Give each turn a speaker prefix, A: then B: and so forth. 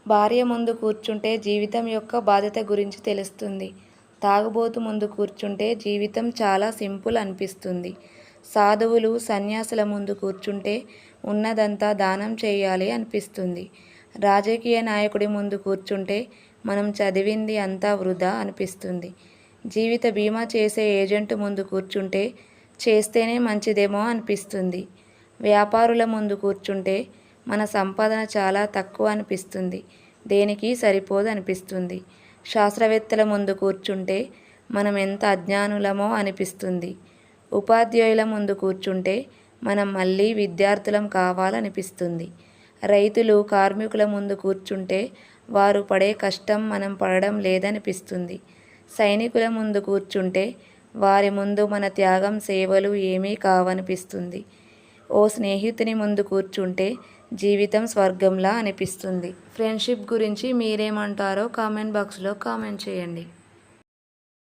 A: భార్య ముందు కూర్చుంటే జీవితం యొక్క బాధ్యత గురించి తెలుస్తుంది. తాగుబోతు ముందు కూర్చుంటే జీవితం చాలా సింపుల్ అనిపిస్తుంది. సాధువులు సన్యాసుల ముందు కూర్చుంటే ఉన్నదంతా దానం చేయాలి అనిపిస్తుంది. రాజకీయ నాయకుడి ముందు కూర్చుంటే మనం చదివింది అంతా వృధా అనిపిస్తుంది. జీవిత బీమా చేసే ఏజెంట్ ముందు కూర్చుంటే చేస్తేనే మంచిదేమో అనిపిస్తుంది. వ్యాపారుల ముందు కూర్చుంటే మన సంపాదన చాలా తక్కువ అనిపిస్తుంది, దేనికి సరిపోదు అనిపిస్తుంది. శాస్త్రవేత్తల ముందు కూర్చుంటే మనం ఎంత అజ్ఞానులమో అనిపిస్తుంది. ఉపాధ్యాయుల ముందు కూర్చుంటే మనం మళ్ళీ విద్యార్థులం కావాలనిపిస్తుంది. రైతులు కార్మికుల ముందు కూర్చుంటే వారు పడే కష్టం మనం పడడం లేదనిపిస్తుంది. సైనికుల ముందు కూర్చుంటే వారి ముందు మన త్యాగం సేవలు ఏమీ కావనిపిస్తుంది. ఓ స్నేహితుని ముందు కూర్చుంటే జీవితం స్వర్గంలా అనిపిస్తుంది. ఫ్రెండ్షిప్ గురించి మీరేమంటారో కామెంట్ బాక్స్లో కామెంట్ చేయండి.